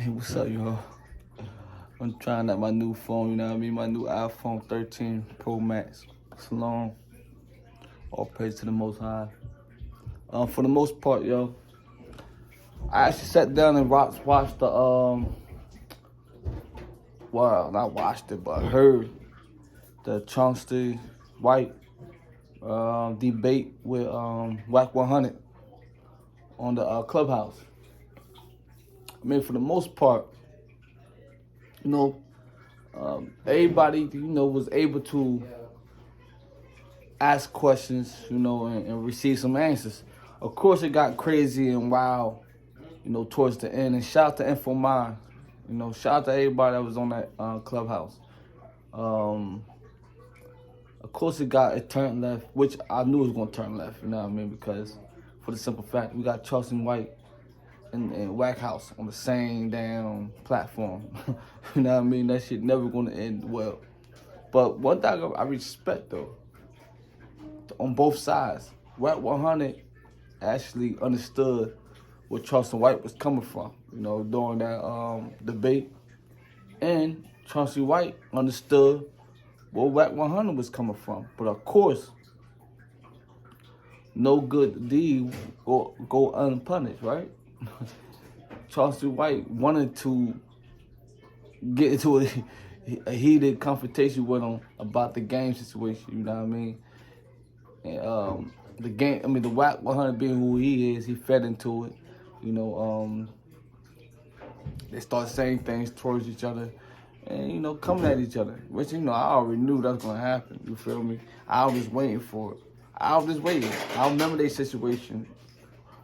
Hey, what's up, y'all? I'm trying out my new phone, you know what I mean? My new iPhone 13 Pro Max. It's long. All praise to the Most High. For the most part, yo, I actually sat down and watched the, well, not watched it, but heard the Charleston White debate with Wack100 on the clubhouse. I mean, for the most part, you know, everybody, was able to ask questions, and receive some answers. Of course, it got crazy and wild, towards the end. And shout out to InfoMind, shout out to everybody that was on that clubhouse. Of course, it turned left, which I knew it was gonna turn left. You know what I mean? Because for the simple fact, we got Charleston White and Wack100 on the same damn platform. You know what I mean? That shit never gonna end well. But one thing I respect though, on both sides, Wack100 actually understood where Charleston White was coming from, during that debate. And Charleston White understood where Wack100 was coming from. But of course, no good deed go unpunished, right? Charleston White wanted to get into a heated confrontation with him about the game situation, you know what I mean? And the Wack100 being who he is, he fed into it. They start saying things towards each other and, coming at each other, which, I already knew that was going to happen, you feel me? I was waiting for it. I was just waiting. I remember their situation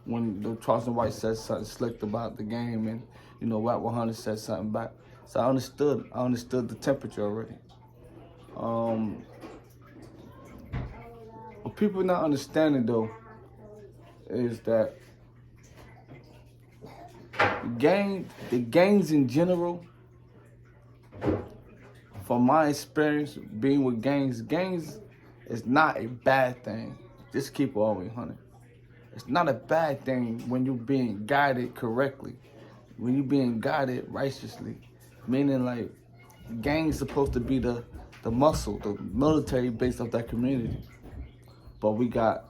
when the Charleston White said something slick about the game and, Wack100 said something back. So I understood the temperature already. What people not understanding, though, is that the gangs in general, from my experience being with gangs is not a bad thing. Just keep it always 100. It's not a bad thing when you're being guided correctly, when you're being guided righteously. Meaning, like, gangs supposed to be the muscle, the military base of that community. But we got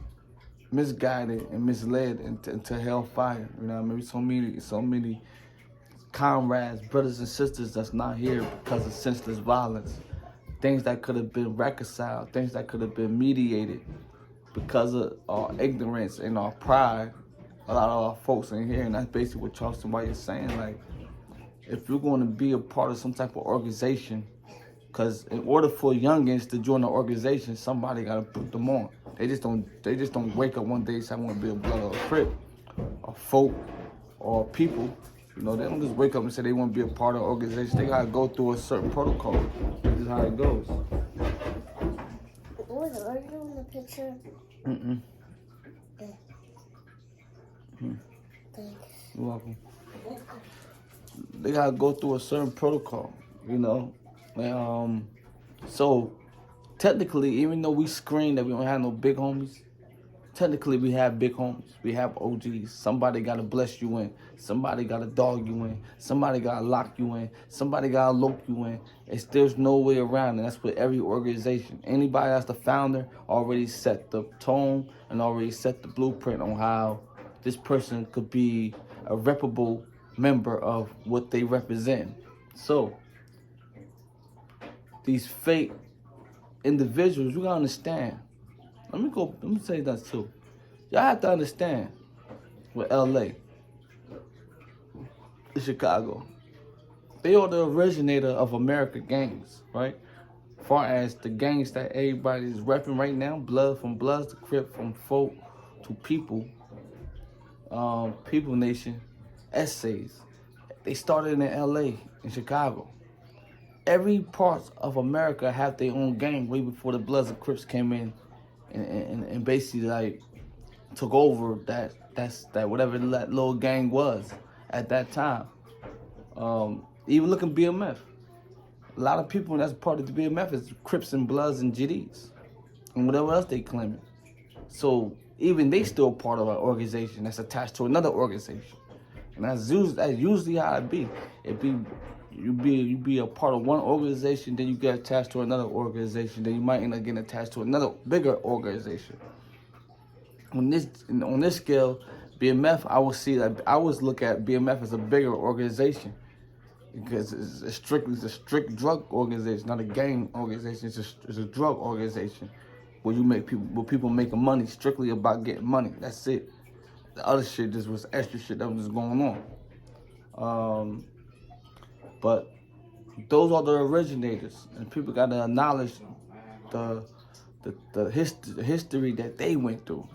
misguided and misled into hellfire. You know what I mean? So many comrades, brothers and sisters that's not here because of senseless violence. Things that could have been reconciled, things that could have been mediated. Because of our ignorance and our pride, a lot of our folks in here, and that's basically what Charleston White is saying. Like, if you're going to be a part of some type of organization, because in order for youngins to join the organization, somebody got to put them on. They just don't wake up one day and say, I want to be a blood or a crip, or folk, or people. They don't just wake up and say they want to be a part of the organization. They got to go through a certain protocol. This is how it goes. Are you doing the picture? Mm-mm. Okay. Thanks. You're welcome. They gotta go through a certain protocol, And, so technically, even though we screen that we don't have no big homies, technically we have big homies. We have OGs. Somebody gotta bless you in. Somebody gotta dog you in. Somebody gotta lock you in. Somebody gotta lock you in. There's no way around it. That's with every organization. Anybody that's the founder already set the tone and already set the blueprint on how this person could be a reputable member of what they represent. So these fake individuals, you gotta understand. Let me say that too. Y'all have to understand with LA, Chicago, they are the originator of America gangs, right? As far as the gangs that everybody is repping right now, blood from Bloods to Crip, from folk to people, People Nation, essays. They started in LA, in Chicago. Every part of America have their own gang way before the Bloods and Crips came in and basically like took over that whatever that little gang was at that time. Even looking BMF. A lot of people that's part of the BMF is Crips and Bloods and GDs and whatever else they claiming. So even they still part of an organization that's attached to another organization. And that's usually how it be. You be a part of one organization, then you get attached to another organization, then you might end up getting attached to another bigger organization. On this scale, BMF, I would look at BMF as a bigger organization because it's a strict drug organization, not a gang organization. It's a drug organization where people making money strictly about getting money. That's it. The other shit just was extra shit that was just going on. But those are the originators, and people got to acknowledge the history that they went through,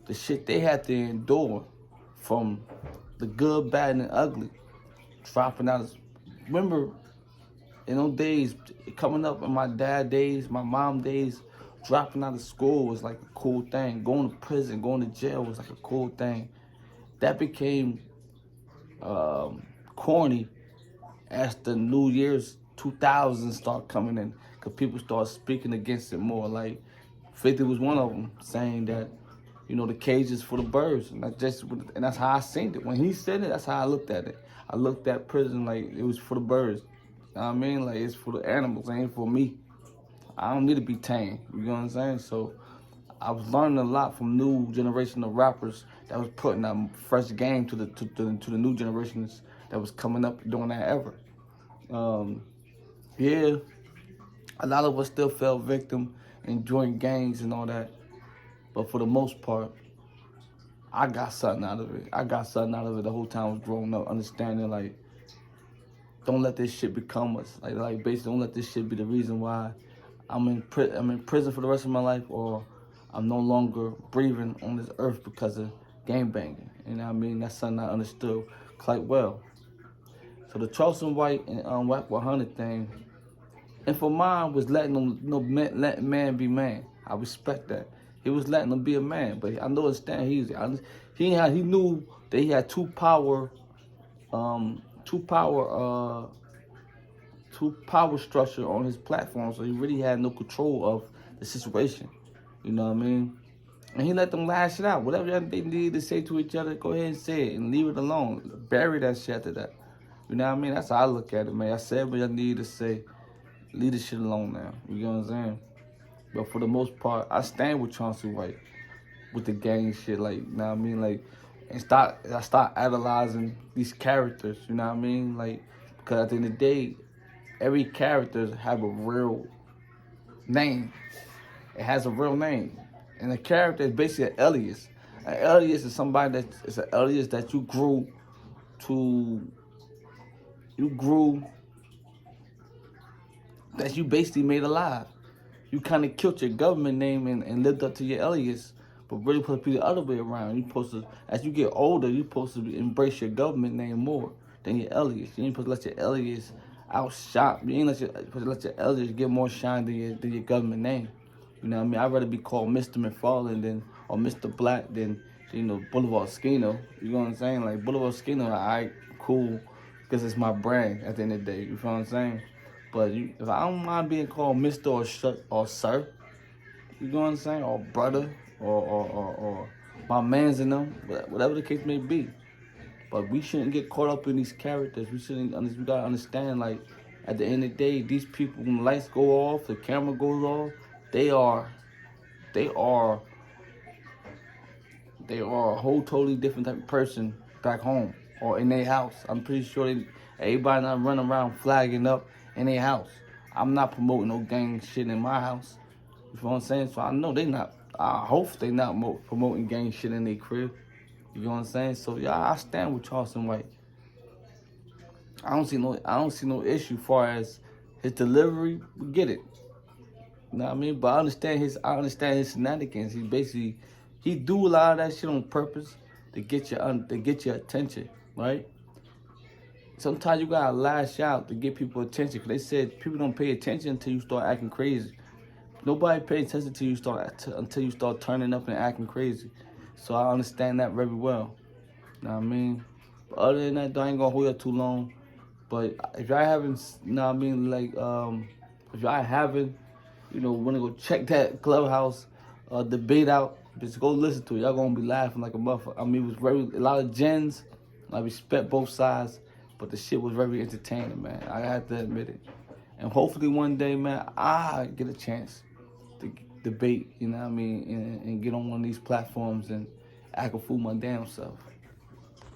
the shit they had to endure, from the good, bad, and ugly. Dropping out. Remember, in those days, coming up in my dad days, my mom days, dropping out of school was like a cool thing. Going to prison, going to jail was like a cool thing. That became corny as the New Year's 2000 start coming in, because people start speaking against it more. Like 50 was one of them, saying that, the cage is for the birds, and that's how I seen it. When he said it, that's how I looked at it. I looked at prison like it was for the birds. You know what I mean? Like, it's for the animals, it ain't for me. I don't need to be tamed. You know what I'm saying? So I was learning a lot from new generation of rappers that was putting out fresh game to the new generations that was coming up during that era. Yeah, a lot of us still fell victim and joined gangs and all that, but for the most part, I got something out of it. The whole time I was growing up, understanding, like, don't let this shit become us. Like basically, don't let this shit be the reason why I'm in prison for the rest of my life, or I'm no longer breathing on this earth because of gang banging. You know what I mean? That's something I understood quite well. So the Charleston White and Wack100 thing, and for mine, was letting them, let man be man. I respect that. He was letting them be a man, but I understand he knew that he had two power structure on his platform, so he really had no control of the situation. You know what I mean? And he let them lash it out. Whatever they needed to say to each other, go ahead and say it and leave it alone. Bury that shit after that. You know what I mean? That's how I look at it, man. I said what I needed to say. Leave the shit alone now. You know what I'm saying? But for the most part, I stand with Charleston White with the gang shit. Like, you know what I mean? Like, I start idolizing these characters. You know what I mean? Like, because at the end of the day, every character have a real name. It has a real name. And a character is basically an alias. An alias is somebody it's an alias that you grew, that you basically made alive. You kind of killed your government name and lived up to your alias, but really supposed to be the other way around. You supposed to, as you get older, you supposed to embrace your government name more than your alias. You ain't supposed to let your alias outshine. You ain't supposed to let your alias get more shine than your government name. You know what I mean? I'd rather be called Mr. McFarland or Mr. Black than, Boulevard Skino. You know what I'm saying? Like, Boulevard Skino, alright, cool, because it's my brand at the end of the day. You feel what I'm saying? But if I don't mind being called Mr. or Sir, you know what I'm saying? Or brother, or my mans in them, whatever the case may be. But we shouldn't get caught up in these characters. We gotta understand, like, at the end of the day, these people, when the lights go off, the camera goes off, they are a whole totally different type of person back home or in their house. I'm pretty sure everybody not running around flagging up in their house. I'm not promoting no gang shit in my house. You know what I'm saying? So I know I hope they not promoting gang shit in their crib. You know what I'm saying? So yeah, I stand with Charleston White. I don't see no issue far as his delivery. We get it. You know what I mean? But I understand his shenanigans. He do a lot of that shit on purpose to get your attention, right? Sometimes you gotta lash out to get people attention. Cause they said people don't pay attention until you start acting crazy. Nobody pays attention until you start turning up and acting crazy. So I understand that very well. You know what I mean? But other than that, I ain't gonna hold you too long. But if y'all haven't, you know what I mean, like, if y'all haven't, wanna go check that clubhouse debate out, just go listen to it. Y'all gonna be laughing like a motherfucker. I mean, it was a lot of gens, I respect both sides, but the shit was very entertaining, man. I have to admit it. And hopefully one day, man, I get a chance to debate, you know what I mean, and get on one of these platforms and act a fool my damn self.